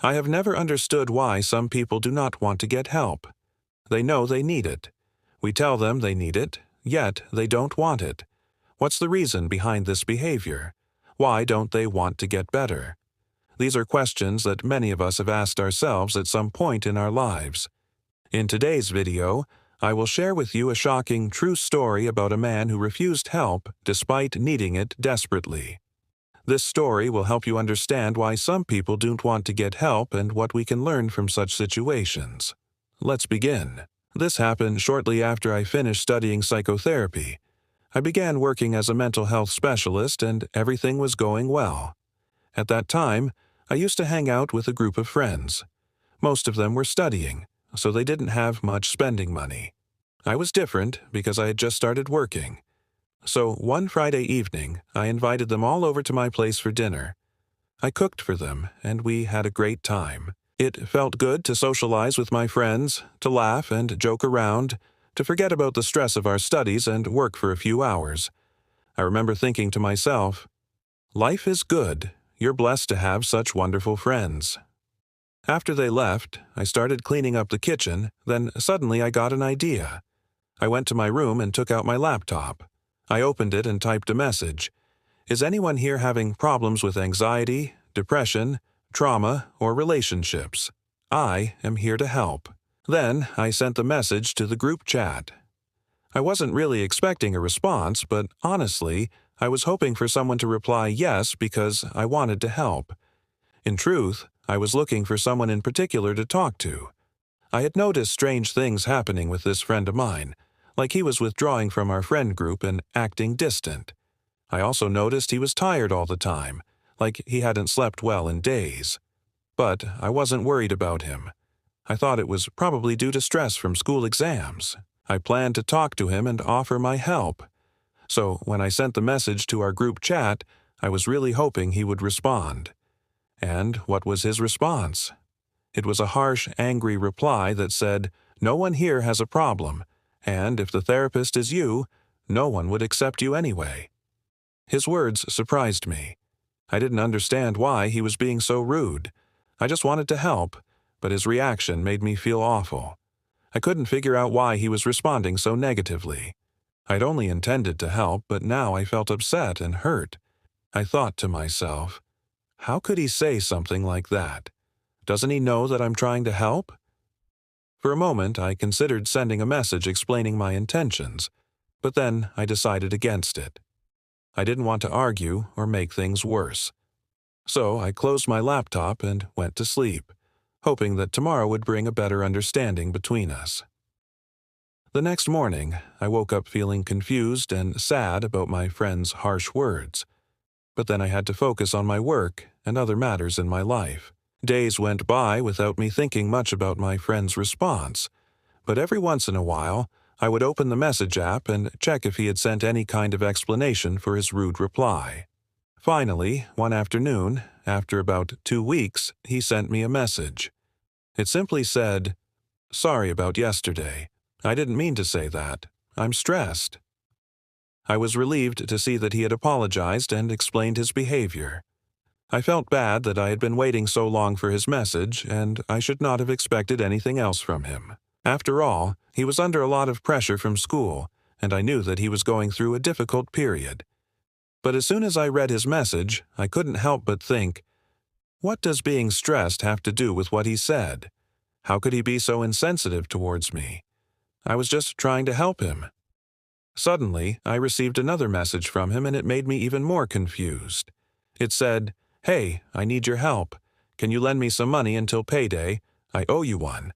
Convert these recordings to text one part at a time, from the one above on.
I have never understood why some people do not want to get help. They know they need it. We tell them they need it, yet they don't want it. What's the reason behind this behavior? Why don't they want to get better? These are questions that many of us have asked ourselves at some point in our lives. In today's video, I will share with you a shocking true story about a man who refused help despite needing it desperately. This story will help you understand why some people don't want to get help and what we can learn from such situations. Let's begin. This happened shortly after I finished studying psychotherapy. I began working as a mental health specialist and everything was going well. At that time, I used to hang out with a group of friends. Most of them were studying, so they didn't have much spending money. I was different because I had just started working. So one Friday evening, I invited them all over to my place for dinner. I cooked for them, and we had a great time. It felt good to socialize with my friends, to laugh and joke around, to forget about the stress of our studies and work for a few hours. I remember thinking to myself, life is good. You're blessed to have such wonderful friends. After they left, I started cleaning up the kitchen, then suddenly I got an idea. I went to my room and took out my laptop. I opened it and typed a message. Is anyone here having problems with anxiety, depression, trauma, or relationships? I am here to help. Then I sent the message to the group chat. I wasn't really expecting a response, but honestly, I was hoping for someone to reply yes because I wanted to help. In truth, I was looking for someone in particular to talk to. I had noticed strange things happening with this friend of mine, like he was withdrawing from our friend group and acting distant. I also noticed he was tired all the time, like he hadn't slept well in days. But I wasn't worried about him. I thought it was probably due to stress from school exams. I planned to talk to him and offer my help. So when I sent the message to our group chat, I was really hoping he would respond. And what was his response? It was a harsh, angry reply that said, "No one here has a problem, and if the therapist is you, no one would accept you anyway." His words surprised me. I didn't understand why he was being so rude. I just wanted to help, but his reaction made me feel awful. I couldn't figure out why he was responding so negatively. I'd only intended to help, but now I felt upset and hurt. I thought to myself, how could he say something like that? Doesn't he know that I'm trying to help? For a moment, I considered sending a message explaining my intentions, but then I decided against it. I didn't want to argue or make things worse. So I closed my laptop and went to sleep, hoping that tomorrow would bring a better understanding between us. The next morning, I woke up feeling confused and sad about my friend's harsh words. But then I had to focus on my work and other matters in my life. Days went by without me thinking much about my friend's response, but every once in a while, I would open the message app and check if he had sent any kind of explanation for his rude reply. Finally, one afternoon, after about 2 weeks, he sent me a message. It simply said, "Sorry about yesterday. I didn't mean to say that. I'm stressed." I was relieved to see that he had apologized and explained his behavior. I felt bad that I had been waiting so long for his message, and I should not have expected anything else from him. After all, he was under a lot of pressure from school, and I knew that he was going through a difficult period. But as soon as I read his message, I couldn't help but think, what does being stressed have to do with what he said? How could he be so insensitive towards me? I was just trying to help him. Suddenly, I received another message from him and it made me even more confused. It said, "Hey, I need your help. Can you lend me some money until payday? I owe you one."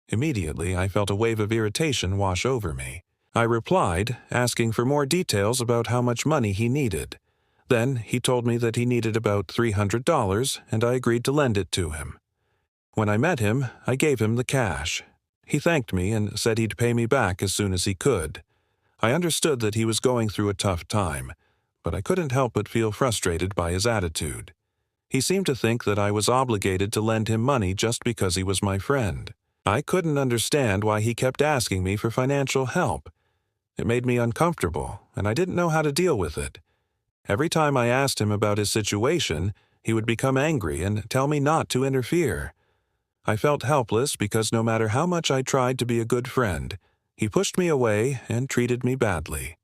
Immediately, I felt a wave of irritation wash over me. I replied, asking for more details about how much money he needed. Then he told me that he needed about $300, and I agreed to lend it to him. When I met him, I gave him the cash. He thanked me and said he'd pay me back as soon as he could. I understood that he was going through a tough time, but I couldn't help but feel frustrated by his attitude. He seemed to think that I was obligated to lend him money just because he was my friend. I couldn't understand why he kept asking me for financial help. It made me uncomfortable, and I didn't know how to deal with it. Every time I asked him about his situation, He would become angry and tell me not to interfere. I felt helpless because no matter how much I tried to be a good friend, he pushed me away and treated me badly.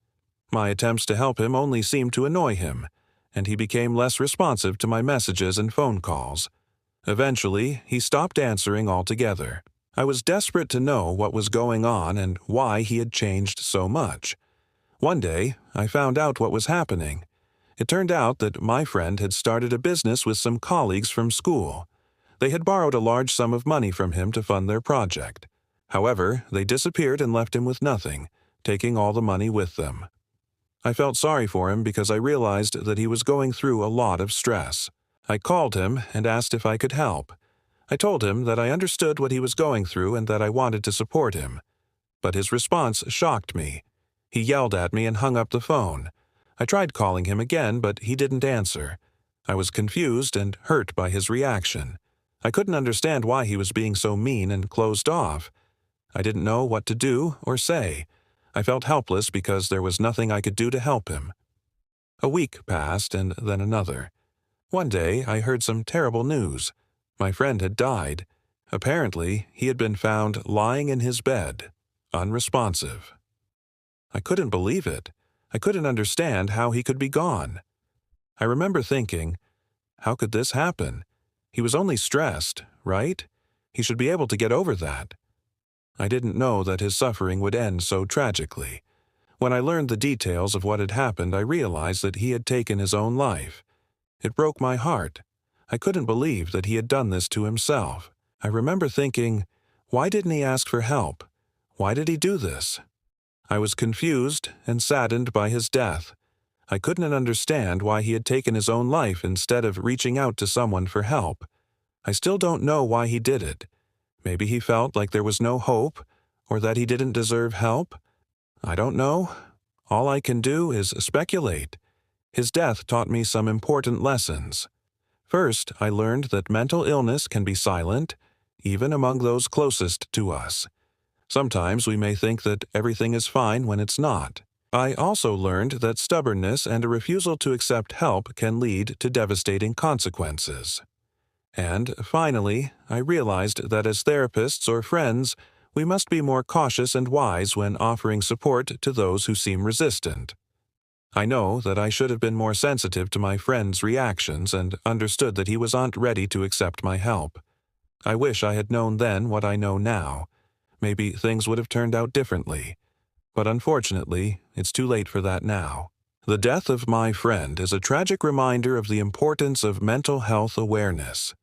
My attempts to help him only seemed to annoy him, and he became less responsive to my messages and phone calls. Eventually, he stopped answering altogether. I was desperate to know what was going on and why he had changed so much. One day, I found out what was happening. It turned out that my friend had started a business with some colleagues from school. They had borrowed a large sum of money from him to fund their project. However, they disappeared and left him with nothing, taking all the money with them. I felt sorry for him because I realized that he was going through a lot of stress. I called him and asked if I could help. I told him that I understood what he was going through and that I wanted to support him. But his response shocked me. He yelled at me and hung up the phone. I tried calling him again, but he didn't answer. I was confused and hurt by his reaction. I couldn't understand why he was being so mean and closed off. I didn't know what to do or say. I felt helpless because there was nothing I could do to help him. A week passed and then another. One day, I heard some terrible news. My friend had died. Apparently, he had been found lying in his bed, unresponsive. I couldn't believe it. I couldn't understand how he could be gone. I remember thinking, how could this happen? He was only stressed, right? He should be able to get over that. I didn't know that his suffering would end so tragically. When I learned the details of what had happened, I realized that he had taken his own life. It broke my heart. I couldn't believe that he had done this to himself. I remember thinking, why didn't he ask for help? Why did he do this? I was confused and saddened by his death. I couldn't understand why he had taken his own life instead of reaching out to someone for help. I still don't know why he did it. Maybe he felt like there was no hope, or that he didn't deserve help. I don't know. All I can do is speculate. His death taught me some important lessons. First, I learned that mental illness can be silent, even among those closest to us. Sometimes we may think that everything is fine when it's not. I also learned that stubbornness and a refusal to accept help can lead to devastating consequences. And finally, I realized that as therapists or friends, we must be more cautious and wise when offering support to those who seem resistant. I know that I should have been more sensitive to my friend's reactions and understood that he wasn't ready to accept my help. I wish I had known then what I know now. Maybe things would have turned out differently. But unfortunately, it's too late for that now. The death of my friend is a tragic reminder of the importance of mental health awareness.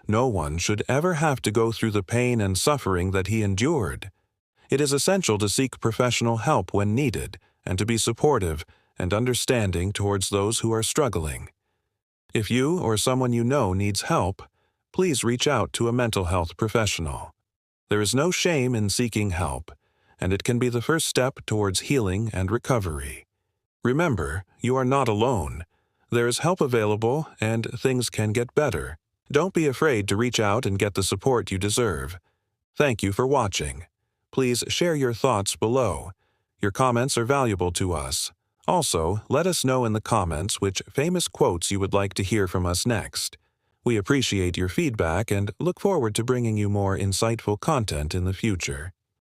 No one should ever have to go through the pain and suffering that he endured. It is essential to seek professional help when needed and to be supportive and understanding towards those who are struggling. If you or someone you know needs help, please reach out to a mental health professional. There is no shame in seeking help, and it can be the first step towards healing and recovery. Remember, you are not alone. There is help available, and things can get better. Don't be afraid to reach out and get the support you deserve. Thank you for watching. Please share your thoughts below. Your comments are valuable to us. Also, let us know in the comments which famous quotes you would like to hear from us next. We appreciate your feedback and look forward to bringing you more insightful content in the future.